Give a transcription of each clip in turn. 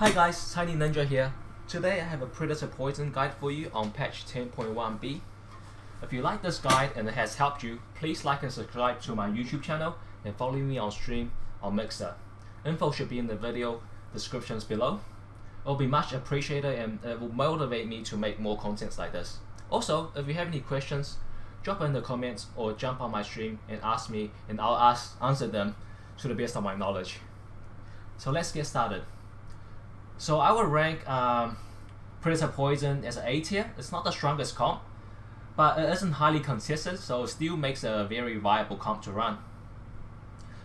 Hi guys, Tinyninja here. Today I have a Predator Poison guide for you on patch 10.1b. If you like this guide and it has helped you, please like and subscribe to my YouTube channel and follow me on stream on Mixer. Info should be in the video descriptions below. It will be much appreciated and it will motivate me to make more contents like this. Also, if you have any questions, drop in the comments or jump on my stream and ask me and I'll answer them to the best of my knowledge. So let's get started. So I would rank Predator Poison as an A tier. It's not the strongest comp, but it isn't highly contested, so it still makes a very viable comp to run.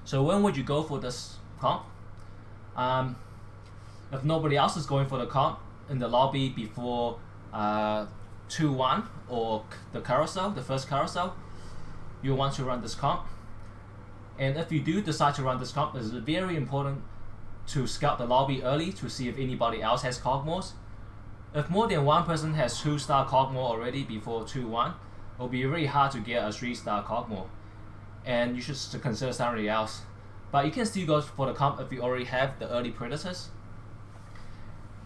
So when would you go for this comp? If nobody else is going for the comp in the lobby before 2-1 or the carousel, the first carousel, you want to run this comp. And if you do decide to run this comp, it's very important to scout the lobby early to see if anybody else has Cogmores. If more than one person has 2-star Cogmore already before 2-1, it'll be very hard to get a 3-star Cogmore, and you should consider somebody else. But you can still go for the comp if you already have the early Predators,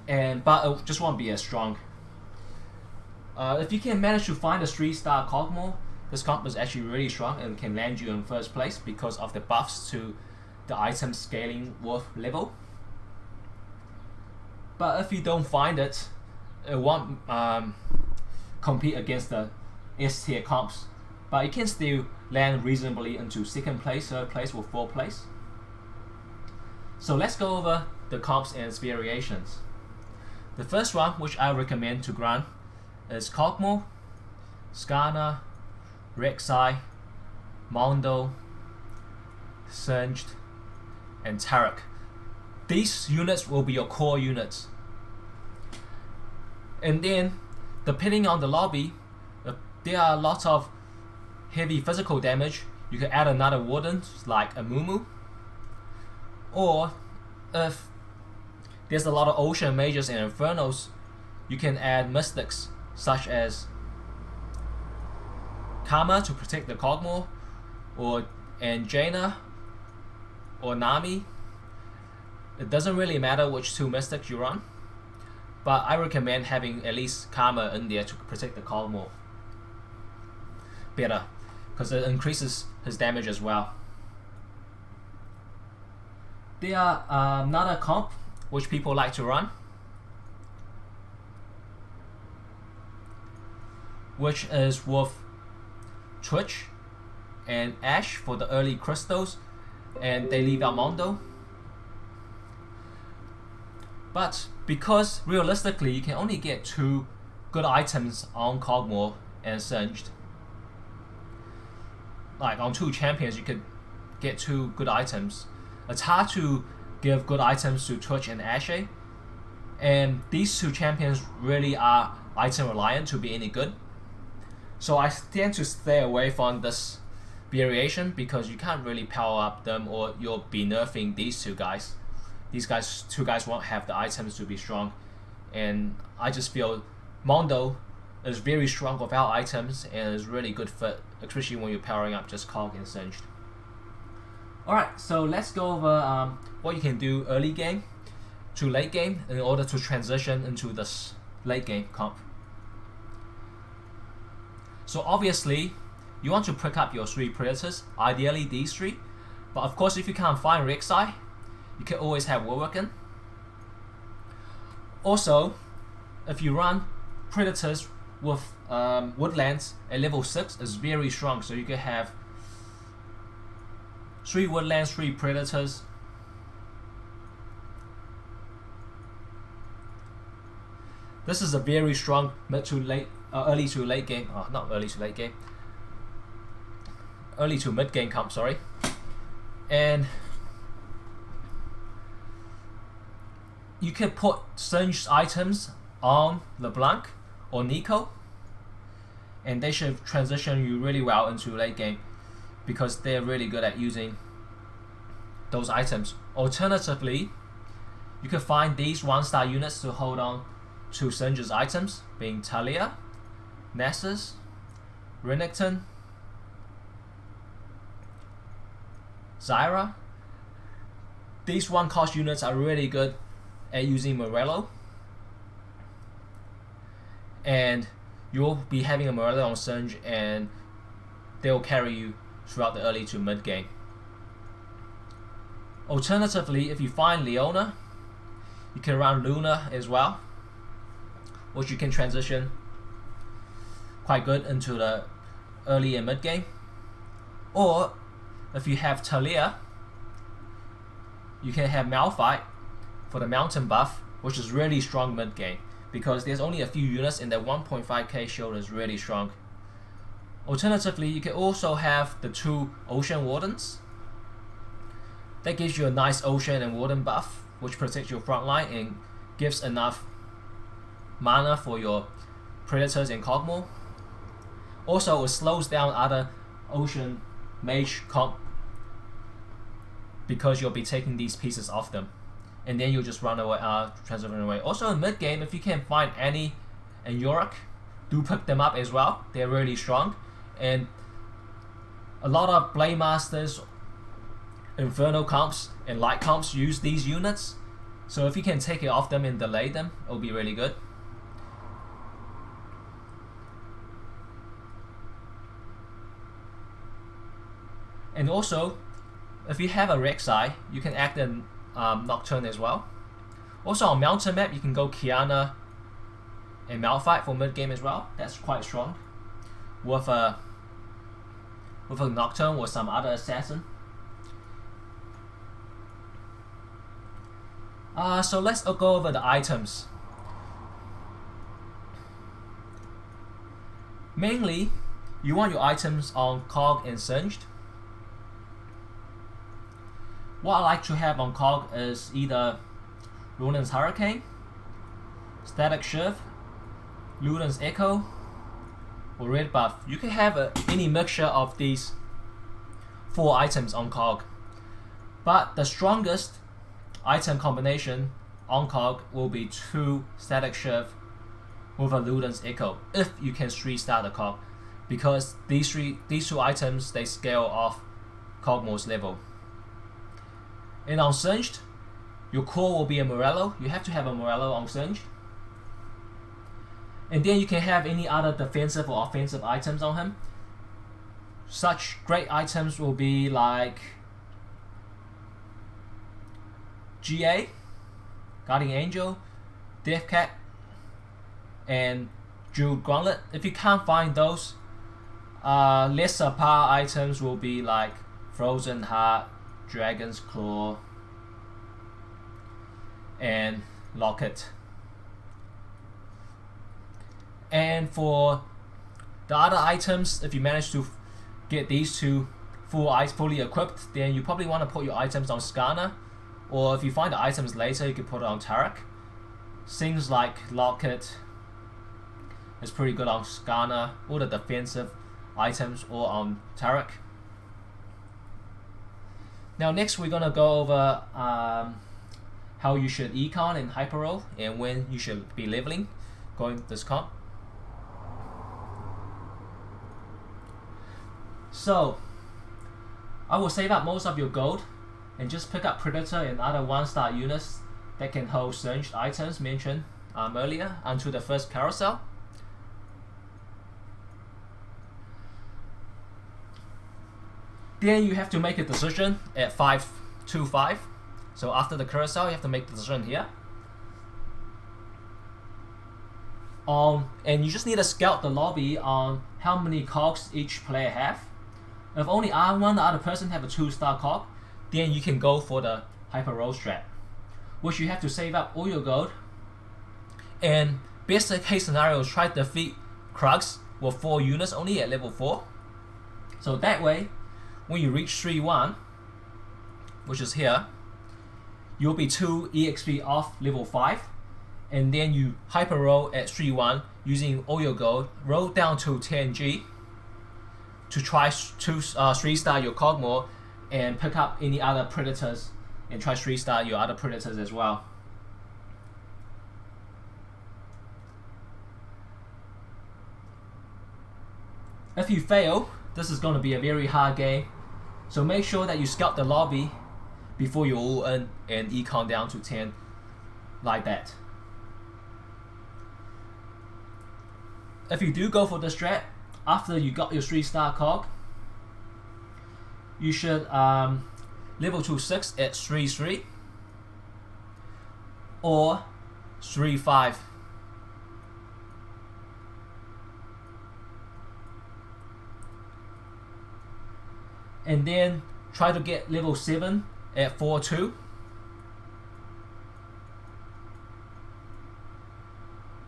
but it just won't be as strong. If you can manage to find a 3-star Cogmore, this comp is actually really strong and can land you in first place because of the buffs to the item scaling worth level. But if you don't find it, it won't compete against the S tier comps, but you can still land reasonably into second place, third place, or fourth place. So let's go over the comps and its variations. The first one, which I recommend to grant, is Cogmore, Skarner, Rek'Sai, Mondo, Singed, and Tarek. These units will be your core units. And then, depending on the lobby, if there are lots of heavy physical damage, you can add another warden like a Mumu. Or if there's a lot of ocean mages and infernos, you can add mystics such as Karma to protect the Cogmore, and Jaina or Nami. It doesn't really matter which two mystics you run, but I recommend having at least Karma in there to protect the Cogmore better, because it increases his damage as well. There are another comp which people like to run, which is with Twitch and Ash for the early crystals, and they leave out Mondo. But because realistically you can only get 2 good items on Cogmore and Singed, like on 2 champions you could get 2 good items. It's hard to give good items to Twitch and Ashe, and these 2 champions really are item reliant to be any good. So I tend to stay away from this variation because you can't really power up them, or you'll be nerfing these 2 guys. These 2 guys won't have the items to be strong, and I just feel Mondo is very strong without items and is really good fit, especially when you're powering up just Cog and Singed. Alright, so let's go over what you can do early game to late game in order to transition into this late game comp. So obviously, you want to pick up your 3 Predators, ideally these 3, but of course if you can't find Rek'Sai, you can always have Warwicken. Also, if you run Predators with Woodlands at level 6, is very strong, so you can have 3 Woodlands, 3 Predators. This is a very strong mid to late, early to late game. Oh, not early to late game. Early to mid game comp, sorry. And you can put Singed items on LeBlanc or Nico, and they should transition you really well into late game because they're really good at using those items. Alternatively, you can find these 1-star units to hold on to Singed's items, being Talia, Nessus, Renekton, Zyra. These 1-cost units are really good at using Morello, and you'll be having a Morello on Surge, and they'll carry you throughout the early to mid game. Alternatively, if you find Leona, you can run Luna as well, which you can transition quite good into the early and mid game. Or if you have Talia, you can have Malphite for the mountain buff, which is really strong mid game, because there's only a few units and that 1.5k shield is really strong. Alternatively, you can also have the 2 Ocean Wardens. That gives you a nice Ocean and Warden buff, which protects your front line and gives enough mana for your Predators and Kog'Maw. Also, it slows down other Ocean Mage comp because you'll be taking these pieces off them, and then you'll just run away, transferring away. Also in mid game, if you can find Annie and Yorick, do pick them up as well. They're really strong, and a lot of Blade Masters, Inferno comps, and Light comps use these units. So if you can take it off them and delay them, it'll be really good. And also, if you have a Rek'Sai, you can act in Nocturne as well. Also on mountain map, you can go Kiana and Malphite for mid game as well. That's quite strong. With a Nocturne or some other assassin. So let's go over the items. Mainly, you want your items on Cog and Singed. What I like to have on Cog is either Ludens Hurricane, Static Shiv, Ludens Echo, or Red Buff. You can have any mixture of these 4 items on Cog. But the strongest item combination on Cog will be 2 Static Shiv with a Ludens Echo, if you can 3-star the Cog, because these 2 items, they scale off Kog'Maw's level. And on Singed, your core will be a Morello. You have to have a Morello on Singed. And then you can have any other defensive or offensive items on him. Such great items will be like GA, Guardian Angel, Death Cat, and Jeweled Gauntlet. If you can't find those, lesser power items will be like Frozen Heart, Dragon's Claw, and Locket. And for the other items, if you manage to get these 2 fully equipped, then you probably want to put your items on Skarner, or if you find the items later, you can put it on Tarek. Things like Locket is pretty good on Skarner, or the defensive items, or on Tarek. Now next we're gonna go over how you should econ and hyper roll, and when you should be leveling going this comp. So I will save up most of your gold and just pick up Predator and other 1-star units that can hold Singed items mentioned earlier onto the first carousel. Then you have to make a decision at 525. So after the carousel, you have to make the decision here. And you just need to scout the lobby on how many cogs each player have. If only one other person have a 2-star cog, then you can go for the hyper roll strat, which you have to save up all your gold. And best case scenario is try to defeat Krugs with 4 units only at level 4. So that way, when you reach 3-1, which is here, you'll be 2 EXP off level 5, and then you hyper roll at 3-1 using all your gold, roll down to 10G to try to 3-star your Kog'Maw and pick up any other Predators and try 3-star your other Predators as well. If you fail, this is going to be a very hard game. So make sure that you scout the lobby before you all in and econ down to 10 like that. If you do go for the strat, after you got your 3-star cog, you should level to 6 at 3-3 or 3-5. And then try to get level 7 at 4-2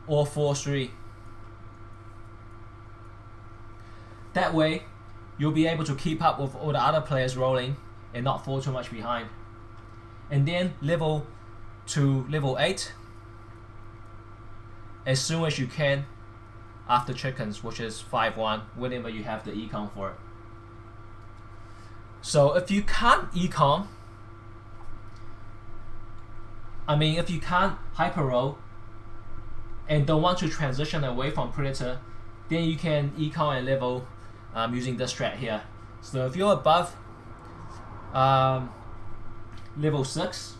or 4-3. That way you'll be able to keep up with all the other players rolling and not fall too much behind. And then level to level 8 as soon as you can after chickens, which is 5-1, whenever you have the econ for it. So if you can't econ, if you can't hyper roll and don't want to transition away from predator, then you can econ and level using this strat here. So if you're above level 6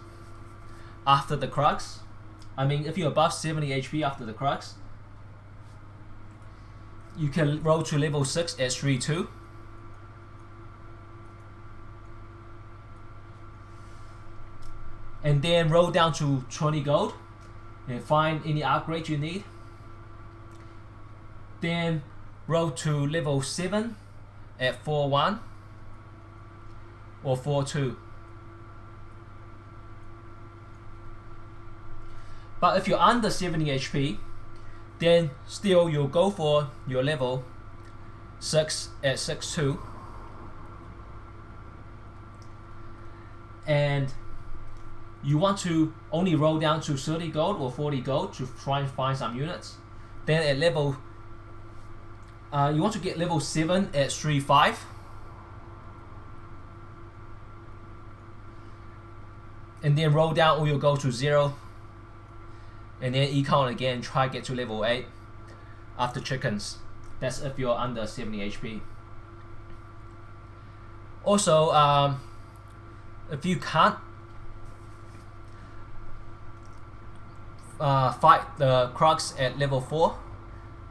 after the Krugs, if you're above 70 HP after the Krugs, you can roll to level 6 at 3-2. And then roll down to 20 gold and find any upgrade you need. Then roll to level 7 at 4-1 or 4-2. But if you're under 70 HP, then still you'll go for your level 6 at 6-2. And you want to only roll down to 30 gold or 40 gold to try and find some units. Then at level, you want to get level 7 at 3-5. And then roll down all your gold to 0. And then econ again, try get to level 8 after chickens. That's if you're under 70 HP. Also, if you can't fight the Krugs at level 4,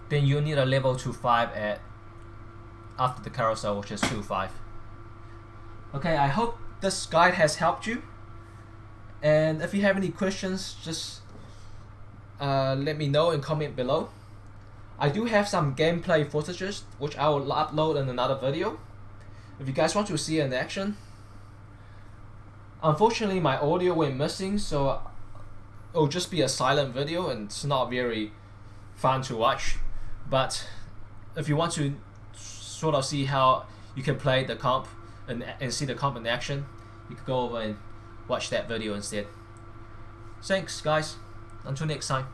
then you need a level to 5 at after the carousel, which is 2-5. Okay, I hope this guide has helped you. And if you have any questions, just let me know and comment below. I do have some gameplay footages which I will upload in another video if you guys want to see it in action. Unfortunately, my audio went missing, so it'll just be a silent video and it's not very fun to watch. But if you want to sort of see how you can play the comp and see the comp in action, you can go over and watch that video instead. Thanks guys, until next time.